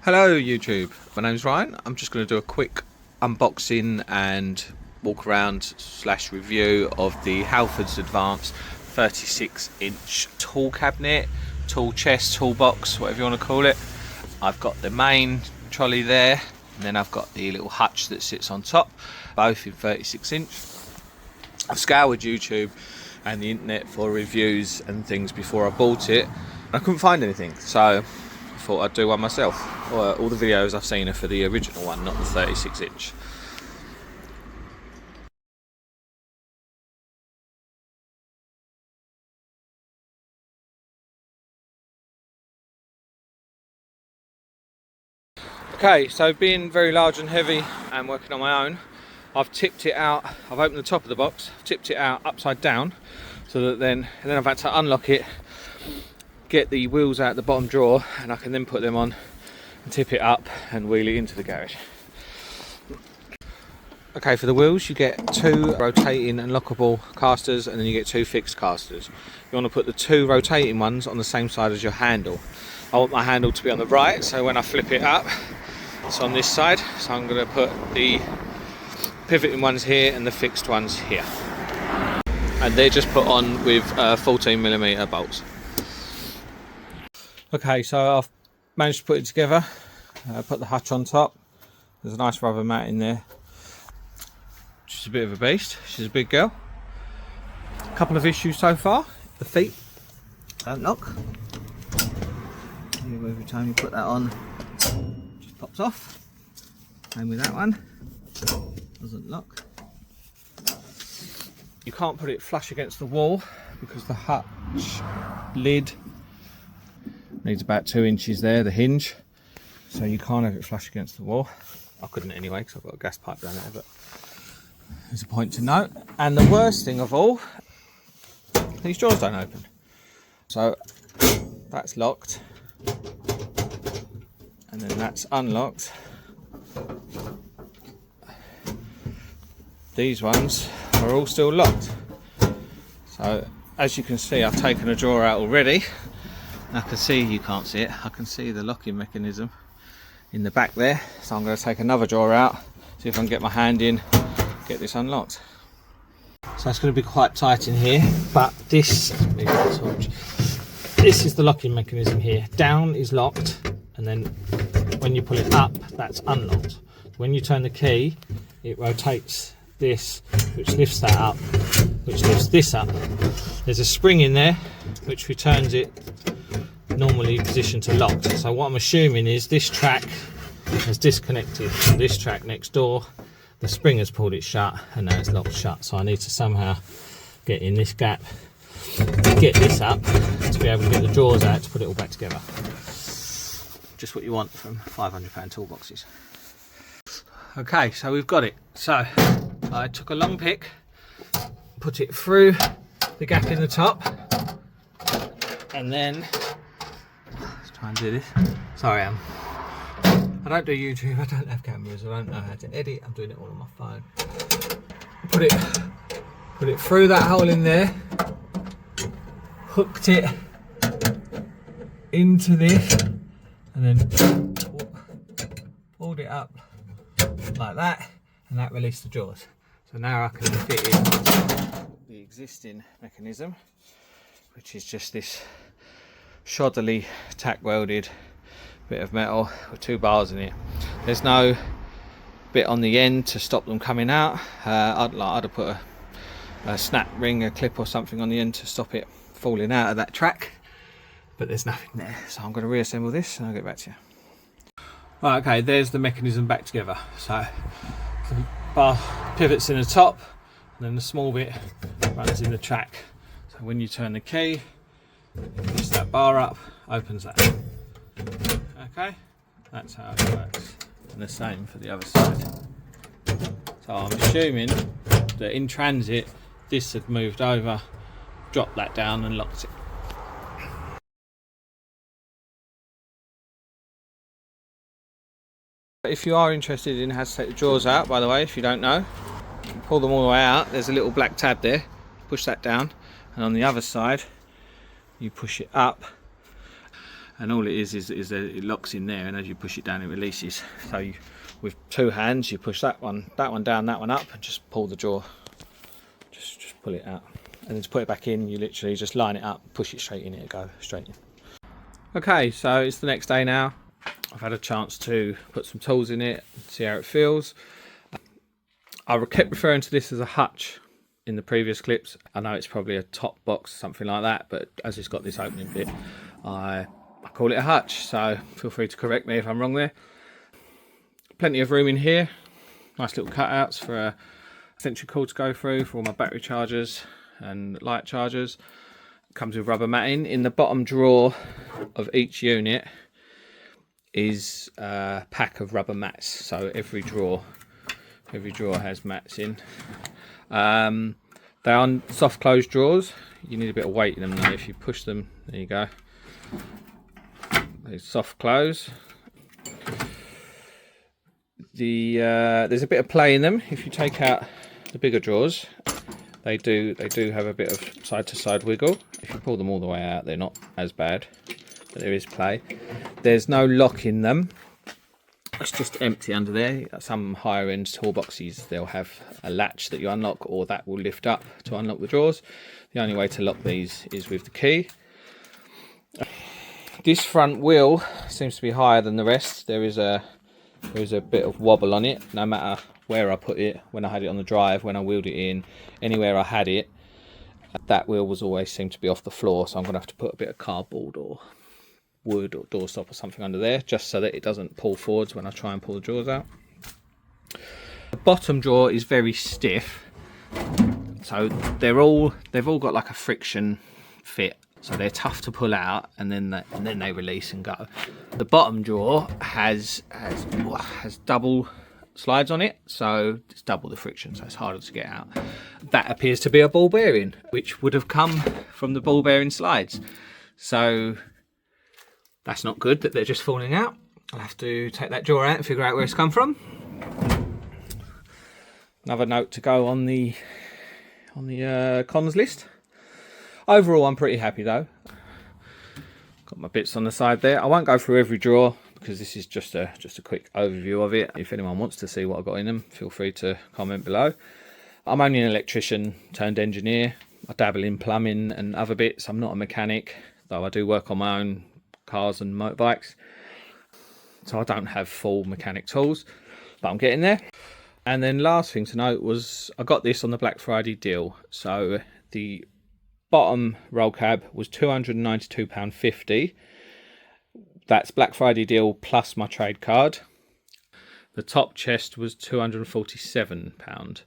Hello YouTube, my name's Ryan. I'm just going to do a quick unboxing and walk around / review of the Halfords Advanced 36-inch tool cabinet, tool chest, toolbox, whatever you want to call it. I've got the main trolley there, and then I've got the little hutch that sits on top, both in 36-inch. I've scoured YouTube and the internet for reviews and things before I bought it. I couldn't find anything, so I thought I'd do one myself. All the videos I've seen are for the original one, not the 36-inch. Okay, so being very large and heavy and working on my own, I've tipped it out. I've opened the top of the box, tipped it out upside down, so that then I've had to unlock it, get the wheels out the bottom drawer, and I can then put them on and tip it up and wheel it into the garage. Okay, for the wheels you get two rotating and lockable casters, and then you get two fixed casters. You want to put the two rotating ones on the same side as your handle. I want my handle to be on the right, so when I flip it up it's on this side, so I'm going to put the pivoting ones here and the fixed ones here, and they're just put on with 14mm bolts. Okay, so I've managed to put it together. Put the hutch on top. There's a nice rubber mat in there. She's a bit of a beast. She's a big girl. A couple of issues so far. The feet don't lock. Every time you put that on, it just pops off. Same with that one. Doesn't lock. You can't put it flush against the wall because the hutch lid needs about 2 inches there, the hinge, so you can't have it flush against the wall. I couldn't anyway because I've got a gas pipe down there, but there's a point to note. And the worst thing of all, these drawers don't open. So that's locked, and then that's unlocked. These ones are all still locked. So as you can see, I've taken a drawer out already. I can see, you can't see it, I can see the locking mechanism in the back there. So I'm going to take another drawer out, see if I can get my hand in, get this unlocked. So it's going to be quite tight in here, but this is the locking mechanism here. Down is locked, and then when you pull it up, that's unlocked. When you turn the key, it rotates this, which lifts that up, which lifts this up. There's a spring in there which returns it normally positioned to locked. So what I'm assuming is this track has disconnected from this track next door. The spring has pulled it shut, and now it's locked shut. So I need to somehow get in this gap, get this up to be able to get the drawers out to put it all back together. Just what you want from £500 toolboxes. Okay, so we've got it. So I took a long pick, put it through the gap in the top, and then let's try and do this. Sorry, I don't do YouTube, I don't have cameras, I don't know how to edit, I'm doing it all on my phone. Put it through that hole in there, hooked it into this, and then pulled it up like that, and that released the drawers. So now I can fit in the existing mechanism, which is just this shoddily tack welded bit of metal with 2 bars in it. There's no bit on the end to stop them coming out. I'd have put a snap ring, a clip or something on the end to stop it falling out of that track, but there's nothing there. So I'm going to reassemble this and I'll get back to you. Right, okay, there's the mechanism back together. So the bar pivots in the top, and then the small bit runs in the track. So when you turn the key, it lifts that bar up, opens that. Okay, that's how it works. And the same for the other side. So I'm assuming that in transit this had moved over, dropped that down and locked it. If you are interested in how to take the drawers out, by the way, if you don't know, you pull them all the way out. There's a little black tab there, push that down, and on the other side you push it up, and all it is that it locks in there, and as you push it down it releases. So you, with two hands you push that one down, that one up, and just pull the drawer, just pull it out, and then to put it back in you literally just line it up, push it straight in, it'll go straight in. Okay, so it's the next day now. I've had a chance to put some tools in it, see how it feels. I kept referring to this as a hutch in the previous clips. I know it's probably a top box, something like that, but as it's got this opening bit, I call it a hutch, so feel free to correct me if I'm wrong there. Plenty of room in here, nice little cutouts for a extension cord to go through for all my battery chargers and light chargers. Comes with rubber matting. In the bottom drawer of each unit is a pack of rubber mats, so every drawer has mats in. They are soft close drawers. You need a bit of weight in them though. If you push them, there you go, they soft close. There's a bit of play in them. If you take out the bigger drawers, they do have a bit of side to side wiggle. If you pull them all the way out, they're not as bad, but there is play. There's no lock in them. It's just empty under there. Some higher end toolboxes, they'll have a latch that you unlock, or that will lift up to unlock the drawers. The only way to lock these is with the key. This front wheel seems to be higher than the rest. There is a bit of wobble on it, no matter where I put it. When I had it on the drive, when I wheeled it in, anywhere I had it, that wheel was always seemed to be off the floor, so I'm going to have to put a bit of cardboard or wood or doorstop or something under there, just so that it doesn't pull forwards when I try and pull the drawers out. The bottom drawer is very stiff, so they've all got like a friction fit, so they're tough to pull out, and then they release and go. The bottom drawer has double slides on it, so it's double the friction, so it's harder to get out. That appears to be a ball bearing, which would have come from the ball bearing slides, so that's not good that they're just falling out. I'll have to take that drawer out and figure out where it's come from. Another note to go on the cons list. Overall, I'm pretty happy though. Got my bits on the side there. I won't go through every drawer because this is just a quick overview of it. If anyone wants to see what I've got in them, feel free to comment below. I'm only an electrician turned engineer. I dabble in plumbing and other bits. I'm not a mechanic, though I do work on my own cars and motorbikes, so I don't have full mechanic tools, but I'm getting there. And then last thing to note was I got this on the Black Friday deal. So the bottom roll cab was £292.50. That's Black Friday deal plus my trade card. The top chest was £247.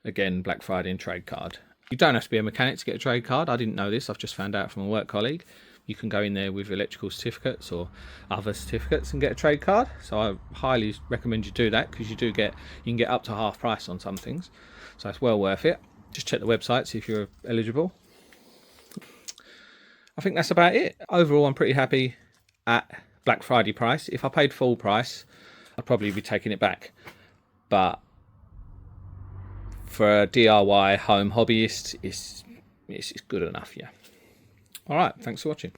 Again, Black Friday and trade card. You don't have to be a mechanic to get a trade card. I didn't know this. I've just found out from a work colleague. You can go in there with electrical certificates or other certificates and get a trade card. So I highly recommend you do that, because you can get up to half price on some things. So it's well worth it. Just check the website, see if you're eligible. I think that's about it. Overall, I'm pretty happy at Black Friday price. If I paid full price, I'd probably be taking it back. But for a DIY home hobbyist, it's good enough, yeah. All right, thanks for watching.